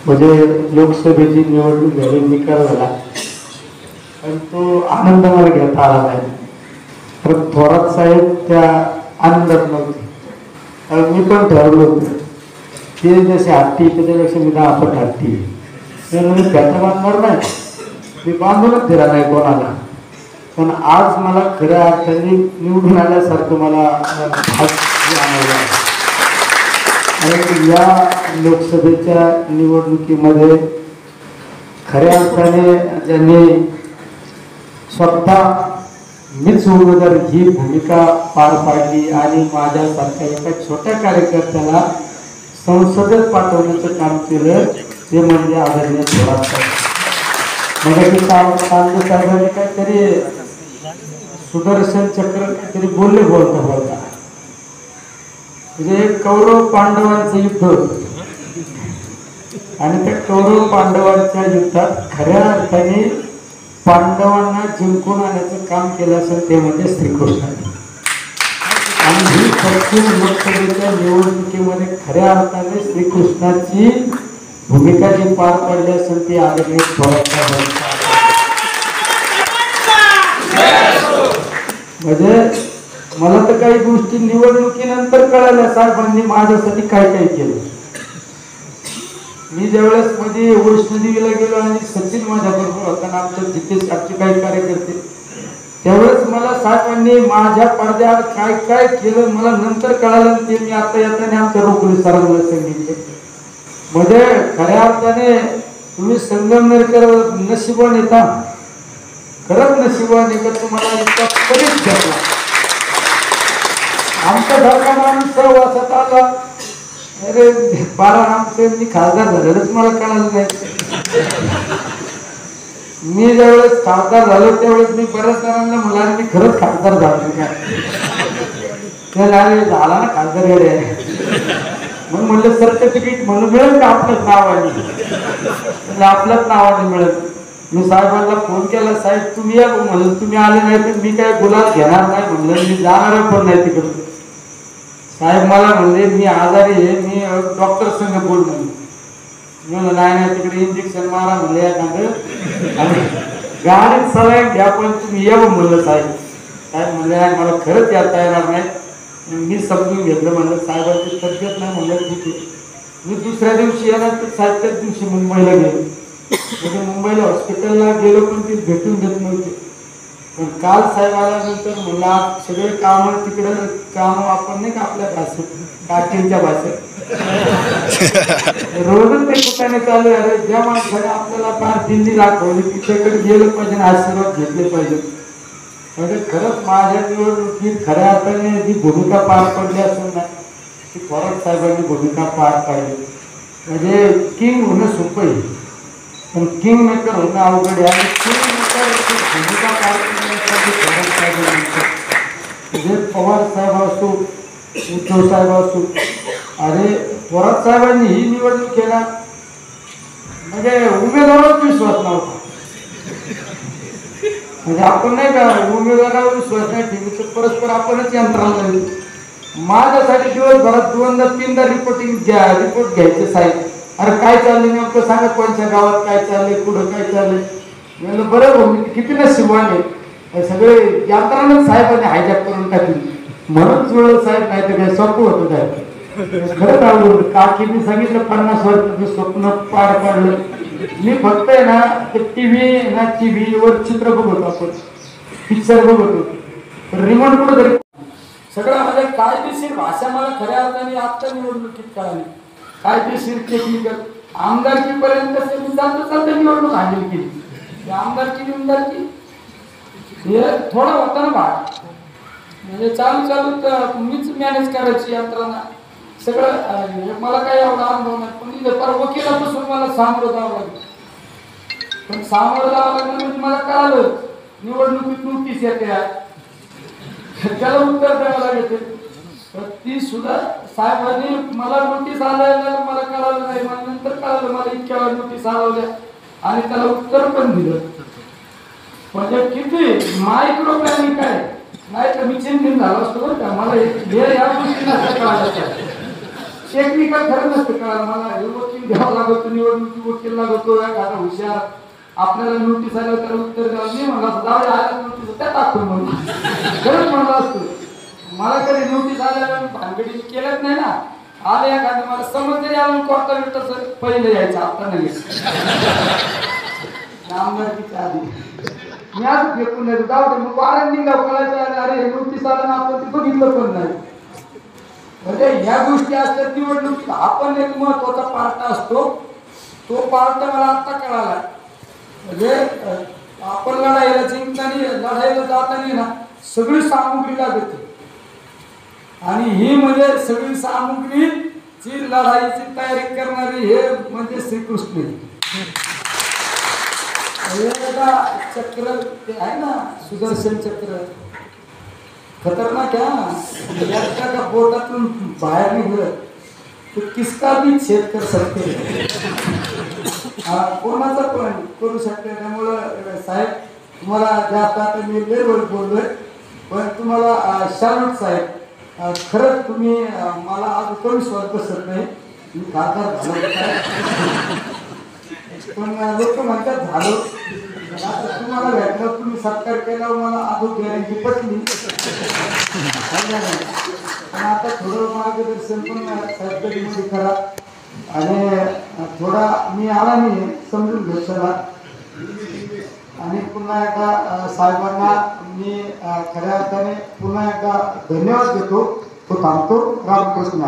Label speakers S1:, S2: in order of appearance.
S1: म्हणजे लोकसभेची निवडणूक झाली, निकाल झाला आणि तो आनंद मला घेता आला नाही. पण थोरात साहेब त्या आनंदात नव्हते. मी पण ठरवलं होतं ते जसे हत्ती त्याच्यापेक्षा मी 10 पट हत्ती. मी त्याचा बांधणार नाही, मी बांधूनच दिला नाही कोणाला. पण आज मला खऱ्या अर्थाने निवडून आल्यासारखं मला आणावं. आणि या लोकसभेच्या निवडणुकीमध्ये खऱ्या अर्थाने ज्यांनी स्वतः मीच उमेदवार ही भूमिका पार पाडली आणि माझ्यासारख्या एका छोट्या कार्यकर्त्याला संसदेत पाठवण्याचं काम केलं ते म्हणजे आदरणीय थोरात साहेब. म्हणजे साहेबांनी काहीतरी सुदर्शन चक्र काहीतरी बोलता बोलता म्हणजे कौरव पांडवांचं युद्ध होतं आणि त्या कौरव पांडवांच्या युद्धात खऱ्या अर्थाने पांडवांना जिंकून आणण्याचं काम केलं असेल ते म्हणजे श्रीकृष्णाने. आणि ही पश्चिम लोकसभेच्या निवडणुकीमध्ये खऱ्या अर्थाने श्रीकृष्णाची भूमिका जी पार पडली असेल ती आदरणीय थोरात साहेबांची. म्हणजे मला तर काही गोष्टी निवडणुकीनंतर कळाल्या साहेबांनी माझ्यासाठी काय काय केलं. मी ज्यावेळेस मध्ये वैष्णोदेवीला गेलो आणि सचिन माझ्याबरोबर होता, आमच्या जिथे आमचे काही कार्यकर्ते, त्यावेळेस मला साहेबांनी माझ्या पडद्यावर काय काय केलं मला नंतर कळालं. ते मी आता येताना आमच्या रोकडी सरांना सांगितलं. म्हणजे खऱ्या अर्थाने तुम्ही संगमनेरकर नशिबान येता, खरंच नशिबान येतात तुम्हाला इतका कधीच घेतला. आमचा सारखा माणूस सहवासात आला, अरे 12 आमचं मी खासदार झालेलंच मला कळालं नाही. मी ज्यावेळेस खासदार झालो त्यावेळेस मी बऱ्याच जणांना मला मी खरंच खासदार झालो का झाला ना खासदार येडे म्हणून म्हणलं सर्टिफिकेट म्हणून मिळेल का आपल्याच नावाने, आपल्याच नावाने मिळेल. मी साहेबांना फोन केला, साहेब तुम्ही या म्हणलं, तुम्ही आले नाही तर मी काय गुलाब घेणार नाही म्हणलं, मी जाणार पण नाही तिकडं. साहेब मला म्हणले मी आजारी आहे, मी डॉक्टर संग बोल म्हणले. मी म्हणलं नाही तिकडे इंजेक्शन मारा म्हणले एखादं आणि गाडीत सलाईन घ्या पण तुम्ही या म्हणलं. साहेब म्हणले मला खरंच येता येणार नाही. मी समजून घेतलं, म्हणलं साहेबांची तब्येत नाही म्हणलं ठीक आहे. मी दुसऱ्या दिवशी येणार तर साहेब त्याच दिवशी मुंबईला गेलो. म्हणजे मुंबईला हॉस्पिटलला गेलो पण ती भेटून देत नव्हते. पण काल साहेब आल्यानंतर म्हणला सगळे काम तिकडं काम आपण नाही का आपल्या भाषेत काकींच्या भाषेत रोजच ते कुठाने चालू आहे. अरे ज्या माणसाने आपल्याला फार दिल्ली दाखवली तिच्याकडे गेलं पाहिजे, आशीर्वाद घेतले पाहिजे. म्हणजे खरंच माझ्या निवडणुकीत खऱ्या अर्थाने जी भूमिका पार पडली असेल ना ती थोरात साहेबांनी भूमिका पार पाडली. म्हणजे किंग होणं सोपं आहे पण किंग मेकर होणं अवघड आहे. आणि किंग मेकर भूमिका पार करण्यासाठी थोरात साहेब म्हणजे पवार साहेब असो उद्धव साहेब असो, अरे थोरात साहेबांनी ही निवडणूक केला म्हणजे उमेदवारावर विश्वास नव्हता. म्हणजे आपण नाही का उमेदवारावर विश्वास नाही ठेवू परस्पर आपणच यंत्रणा झाली. माझ्यासाठी दिवसभरात 2दा-3दा रिपोर्ट घ्यायचे साहेब. अरे काय चाललंय नेमकं सांगा, कोणत्या गावात काय चाललंय, कुठं काय चाललंय. म्हणलं बरं भाऊ किती नशिबान आहे, सगळे यंत्रणाच साहेबांनी हायजॅक करून टाकली म्हणून जुळलं साहेब, नाही तर काय सोपं होतं साहेब. खरंच आवडलं काकीने सांगितलं 50 वर्षाचं स्वप्न पार पाडलं. मी फक्त आहे ना टीव्हीवर चित्र बघतो, आपण पिक्चर बघतो, रिमोट कुठं तरी सगळं म्हणजे कायदेशीर भाषा मला खऱ्या अर्थाने आत्ता निवडणुकीत कळाली. कायदेशीर टेक्निकल आमदारकीपर्यंत मी चालतं निवडणूक हँडल केली. आमदारकी हे थोडा होता ना भाग, म्हणजे चालू मीच मॅनेज करायची यंत्रणा सगळं. मला काही एवढा अनुभव नाही पण इथं पर वकिलापासून मला सामोरं जावं लागलं. पण सामोरं जावं लागलं म्हणजे मला कळालं निवडणुकीत नोटीस येते त्याला उत्तर द्यावं लागेल. ती सुद्धा साहेबांनी मला नोटीस आल्यानंतर मला कळालं नाही, मला नंतर कळालं मला इतक्या वेळा नोटीस आल्या आणि त्याला उत्तर पण दिलं. म्हणजे किती मायक्रो प्लॅनिंग काय नाही तर मी चिंतित झालो असतो बरं का. मला या गोष्टी कळाल्या टेक्निकल खरं नसतं कळालं मला. हे वकील घ्यावा लागतो, निवडणुकी वकील लागतो, एखादा हुशार आपल्याला नोटीस आलं त्याला उत्तर द्यावं. मी म्हणला जाऊ आल्या नोटीस त्या टाकून म्हणून खरंच म्हणलं असतं. मला कधी नोटीस आल्या भानगडी केलंच नाही ना. आले एखादं मला समज जरी आलं कोर्टा बिटाचं पहिले यायचं, आता नाही आमदारकीच्या आधी मी आज फेकून नाही जाऊ दे. मग वारंट निघाव कळायचं अरे नोटीस आलं ना आपण ते बघितलं पण नाही. म्हणजे ह्या गोष्टी असतात निवडणुकीत. आपण एक महत्वाचा पार्ट असतो, तो पार्ट मला आता कळाला. म्हणजे आपण लढाईला जिंकताना लढाईला जाताना ना सगळी सामुग्री लागते आणि ही म्हणजे सगळी सामुग्रीची लढाईची तयारी करणारी हे म्हणजे श्रीकृष्ण. चक्र ते आहे ना सुदर्शन चक्र, खतरनाक आहे ना. का बोटातून बाहेर निघलं तो किसका भी छेद कर सकते, कोणाचा पण करू शकते. त्यामुळं साहेब तुम्हाला जास्त आता मी लेवल बोललोय, पण तुम्हाला शालूट साहेब खरंच तुम्ही मला आज तो विश्वास बसत नाही मी खासदार झालो, पण लोक म्हणतात झालो. आता तुम्हाला भेटलं तुम्ही सत्कार केल्यावर मला अजून गॅरंटी पटली. पण आता थोडं मार्गदर्शन पण साहेबकडे करा आणि थोडा मी आला नाही समजून घेतला. आणि पुन्हा एकदा साहेबांना मी खऱ्या अर्थाने पुन्हा एकदा धन्यवाद देतो. तो थांबतो. रामकृष्ण.